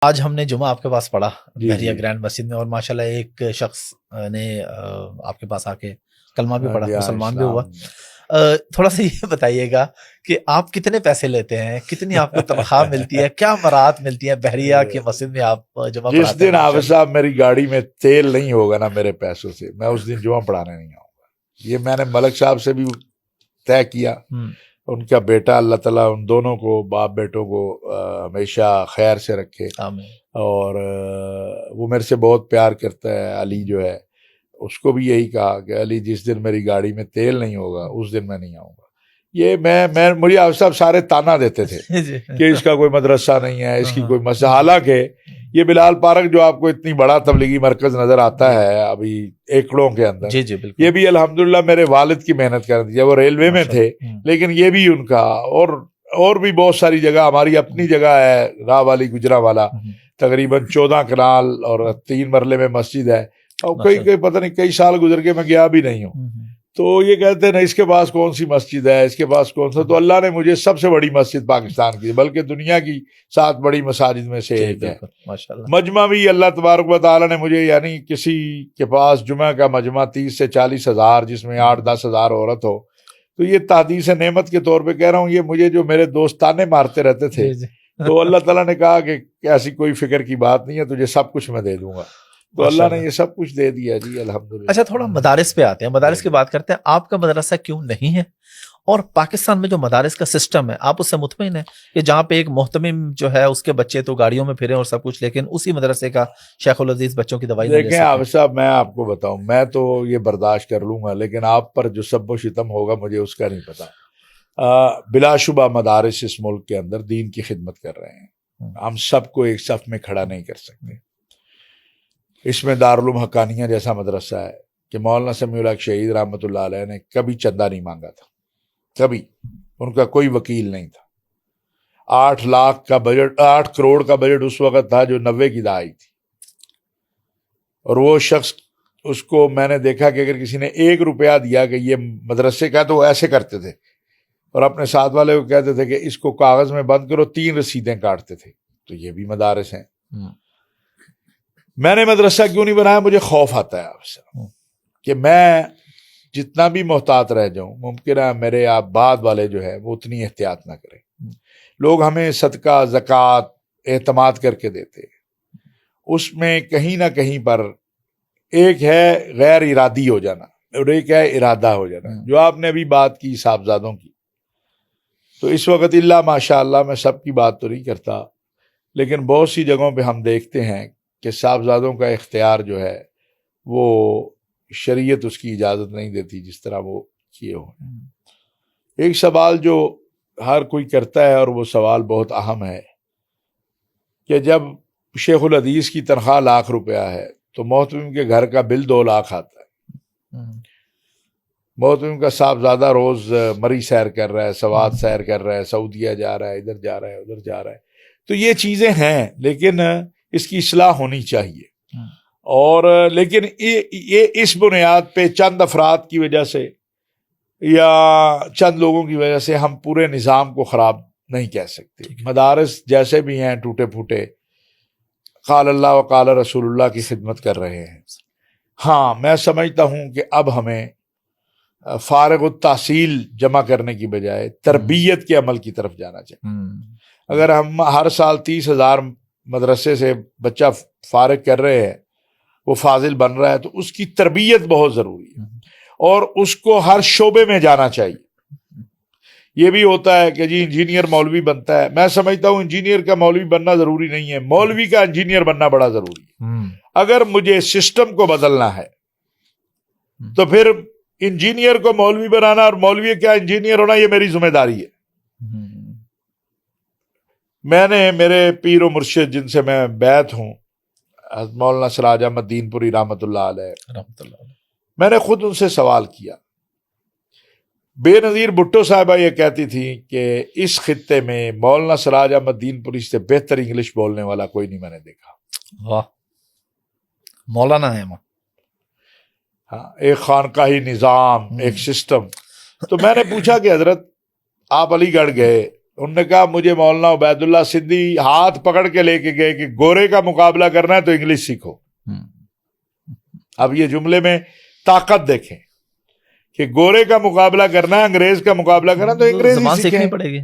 آج ہم نے جمعہ آپ کے پاس پڑھا بحریہ جی گرینڈ مسجد میں، اور ماشاءاللہ ایک شخص نے آپ کے پاس آ کے کلمہ بھی پڑھا، مسلمان بھی ہوا۔ تھوڑا سا یہ بتائیے گا کہ آپ کتنے پیسے لیتے ہیں، کتنی آپ کو تنخواہ ملتی ہے، کیا مرات ملتی ہیں بحریہ کی مسجد میں آپ جمعہ جس پڑھاتے ہیں؟ دن حافظ صاحب میری گاڑی میں تیل نہیں ہوگا نا میرے پیسوں سے، میں اس دن جمعہ پڑھانے نہیں آؤں گا۔ یہ میں نے ملک صاحب سے بھی طے کیا، ان کا بیٹا اللہ تعالیٰ ان دونوں کو، باپ بیٹوں کو ہمیشہ خیر سے رکھے، آمین۔ اور وہ میرے سے بہت پیار کرتا ہے۔ علی جو ہے اس کو بھی یہی کہا کہ علی جس دن میری گاڑی میں تیل نہیں ہوگا اس دن میں نہیں آؤں گا۔ یہ مجھے حافظ صاحب سارے تانا دیتے تھے کہ اس کا کوئی مدرسہ نہیں ہے، اس کی کوئی مسجد، حالانکہ یہ بلال پارک جو آپ کو اتنی بڑا تبلیغی مرکز نظر آتا ہے ابھی ایکڑوں کے اندر، جی جی بالکل، یہ بھی الحمدللہ میرے والد کی محنت کر دی ہے۔ وہ ریلوے میں تھے لیکن یہ بھی ان کا، اور بھی بہت ساری جگہ، ہماری اپنی جگہ ہے راہ والی گجرا والا، تقریباً 14 کنال اور 3 مرلے میں مسجد ہے، اور کئی پتہ نہیں کئی سال گزر کے میں گیا بھی نہیں ہوں۔ تو یہ کہتے ہیں نا اس کے پاس کون سی مسجد ہے، اس کے پاس کون سا، تو اللہ نے مجھے سب سے بڑی مسجد پاکستان کی، بلکہ دنیا کی 7 بڑی مساجد میں سے ایک ہے۔ مجمع بھی اللہ تبارک و تعالیٰ نے مجھے، یعنی کسی کے پاس جمعہ کا مجمع 30 سے 40 ہزار، جس میں 8-10 ہزار عورت ہو، تو یہ تحدیث نعمت کے طور پہ کہہ رہا ہوں۔ یہ مجھے جو میرے دوست تانے مارتے رہتے تھے، تو اللہ تعالیٰ نے کہا کہ ایسی کوئی فکر کی بات نہیں ہے، تجھے سب کچھ میں دے دوں گا، تو اللہ نے یہ سب کچھ دے دیا جی الحمدللہ۔ اچھا، تھوڑا مدارس پہ آتے ہیں، مدارس کی بات کرتے ہیں۔ آپ کا مدرسہ کیوں نہیں ہے، اور پاکستان میں جو مدارس کا سسٹم ہے آپ اس سے مطمئن ہیں کہ جہاں پہ ایک محتمم جو ہے اس کے بچے تو گاڑیوں میں پھریں اور سب کچھ، لیکن اسی مدرسے کا شیخ العزیز بچوں کی دوائی نہ لے دیکھیں سکیں؟ حافظ صاحب میں آپ کو بتاؤں، میں تو یہ برداشت کر لوں گا، لیکن آپ پر جو سب و شتم ہوگا مجھے اس کا نہیں پتا۔ بلا شبہ مدارس اس ملک کے اندر دین کی خدمت کر رہے ہیں، ہم سب کو ایک صف میں کھڑا نہیں کر سکتے۔ اس میں دارالعلوم حقانیہ جیسا مدرسہ ہے کہ مولانا سمیع الحق شہید رحمۃ اللہ علیہ نے کبھی چندہ نہیں مانگا تھا، کبھی، ان کا کوئی وکیل نہیں تھا۔ 8 لاکھ کا بجٹ، 8 کروڑ کا بجٹ اس وقت تھا جو 90 کی دہائی تھی، اور وہ شخص، اس کو میں نے دیکھا کہ اگر کسی نے 1 روپیہ دیا کہ یہ مدرسے کا، تو وہ ایسے کرتے تھے اور اپنے ساتھ والے کو کہتے تھے کہ اس کو کاغذ میں بند کرو، 3 رسیدیں کاٹتے تھے۔ تو یہ بھی مدارس ہیں۔ میں نے مدرسہ کیوں نہیں بنایا؟ مجھے خوف آتا ہے آپ سے کہ میں جتنا بھی محتاط رہ جاؤں، ممکن ہے میرے آپ بعد والے جو ہے وہ اتنی احتیاط نہ کریں۔ لوگ ہمیں صدقہ، زکوٰۃ اعتماد کر کے دیتے، اس میں کہیں نہ کہیں پر ایک ہے غیر ارادی ہو جانا اور ایک ہے ارادہ ہو جانا۔ جو آپ نے ابھی بات کی صاحبزادوں کی، تو اس وقت اللہ ماشاء اللہ، میں سب کی بات تو نہیں کرتا، لیکن بہت سی جگہوں پہ ہم دیکھتے ہیں کہ صاحبزادوں کا اختیار جو ہے وہ شریعت اس کی اجازت نہیں دیتی جس طرح وہ کیے ہو۔ ایک سوال جو ہر کوئی کرتا ہے، اور وہ سوال بہت اہم ہے، کہ جب شیخ الحدیث کی تنخواہ 1 لاکھ روپیہ ہے تو محتمم کے گھر کا بل 2 لاکھ آتا ہے۔ محتمم کا صاحبزادہ روز مری سیر کر رہا ہے، سوات سیر کر رہا ہے، سعودیہ جا رہا ہے، ادھر جا رہا ہے، ادھر جا رہا ہے۔ تو یہ چیزیں ہیں، لیکن اس کی اصلاح ہونی چاہیے۔ اور لیکن یہ اس بنیاد پہ چند افراد کی وجہ سے یا چند لوگوں کی وجہ سے ہم پورے نظام کو خراب نہیں کہہ سکتے۔ مدارس جیسے بھی ہیں ٹوٹے پھوٹے، قال اللہ و قال رسول اللہ کی خدمت کر رہے ہیں۔ ہاں، میں سمجھتا ہوں کہ اب ہمیں فارغ التحصیل جمع کرنے کی بجائے تربیت کے عمل کی طرف جانا چاہیے۔ اگر ہم ہر سال 30,000 مدرسے سے بچہ فارغ کر رہے ہیں، وہ فاضل بن رہا ہے، تو اس کی تربیت بہت ضروری ہے، اور اس کو ہر شعبے میں جانا چاہیے۔ یہ بھی ہوتا ہے کہ جی انجینئر مولوی بنتا ہے، میں سمجھتا ہوں انجینئر کا مولوی بننا ضروری نہیں ہے، مولوی کا انجینئر بننا بڑا ضروری ہے۔ اگر مجھے سسٹم کو بدلنا ہے تو پھر انجینئر کو مولوی بنانا اور مولوی کا انجینئر ہونا یہ میری ذمہ داری ہے۔ میں نے میرے پیر و مرشد جن سے میں بیعت ہوں، مولانا سراج احمد دین پوری رحمۃ اللہ علیہ، میں نے خود ان سے سوال کیا۔ بے نظیر بھٹو صاحبہ یہ کہتی تھی کہ اس خطے میں مولانا سراج احمد دین پوری سے بہتر انگلش بولنے والا کوئی نہیں میں نے دیکھا۔ واہ، مولانا ہے ہاں، ایک خانقاہی نظام، ایک سسٹم۔ تو میں نے پوچھا کہ حضرت آپ علی گڑھ گئے، انہوں نے کہا مجھے مولانا عبید اللہ سندھی ہاتھ پکڑ کے لے کے گئے کہ گورے کا مقابلہ کرنا ہے تو انگلش سیکھو. اب یہ جملے میں طاقت دیکھیں کہ گورے کا مقابلہ کرنا ہے، انگریز کا مقابلہ کرنا تو انگریزی سیکھیں پڑے گی.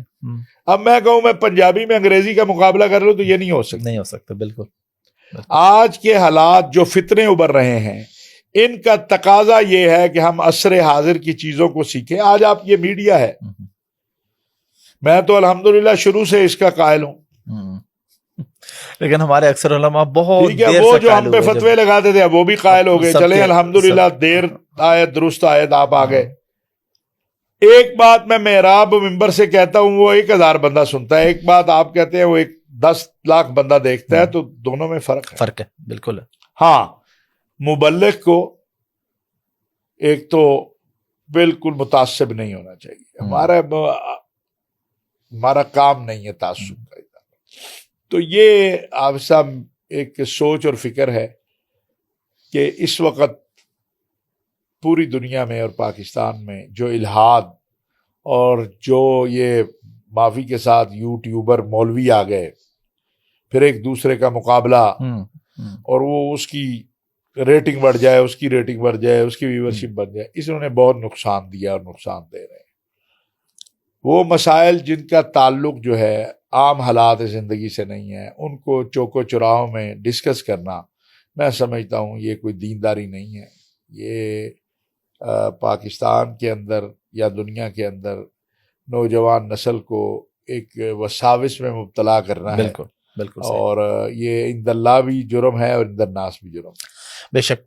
اب میں کہوں میں پنجابی میں انگریزی کا مقابلہ کر لوں تو یہ نہیں ہو سکتا. نہیں ہو سکتا. بالکل. آج کے حالات جو فتنے ابھر رہے ہیں ان کا تقاضا یہ ہے کہ ہم عصر حاضر کی چیزوں کو سیکھیں. آج آپ یہ میڈیا ہے، میں تو الحمدللہ شروع سے اس کا قائل ہوں، لیکن ہمارے اکثر علماء بہت ٹھیک ہے، وہ جو ہم پہ فتوے لگاتے تھے وہ بھی قائل ہو گئے. چلیں الحمدللہ دیر آیت درست آیت آپ آ گئے. ایک بات میں محراب ممبر سے کہتا ہوں وہ 1000 بندہ سنتا ہے، ایک بات آپ کہتے ہیں وہ 10 لاکھ بندہ دیکھتا ہے، تو دونوں میں فرق ہے. بالکل. ہاں، مبلغ کو ایک تو بالکل متعصب نہیں ہونا چاہیے. ہمارا کام نہیں ہے تعصب کا. تو یہ آپ سب ایک سوچ اور فکر ہے کہ اس وقت پوری دنیا میں اور پاکستان میں جو الحاد اور جو یہ معافی کے ساتھ یوٹیوبر مولوی آ گئے، پھر ایک دوسرے کا مقابلہ، اور وہ اس کی ریٹنگ بڑھ جائے، اس کی ریٹنگ بڑھ جائے، اس کی ویورشپ بڑھ جائے، اس نے بہت نقصان دیا اور نقصان دے رہے ہیں. وہ مسائل جن کا تعلق جو ہے عام حالات زندگی سے نہیں ہے، ان کو چوکو چوراہوں میں ڈسکس کرنا میں سمجھتا ہوں یہ کوئی دینداری نہیں ہے. یہ پاکستان کے اندر یا دنیا کے اندر نوجوان نسل کو ایک وساوس میں مبتلا کرنا ہے. بالکل. اور یہ عند اللہ بھی جرم ہے اور عند الناس بھی جرم ہے. بے شک.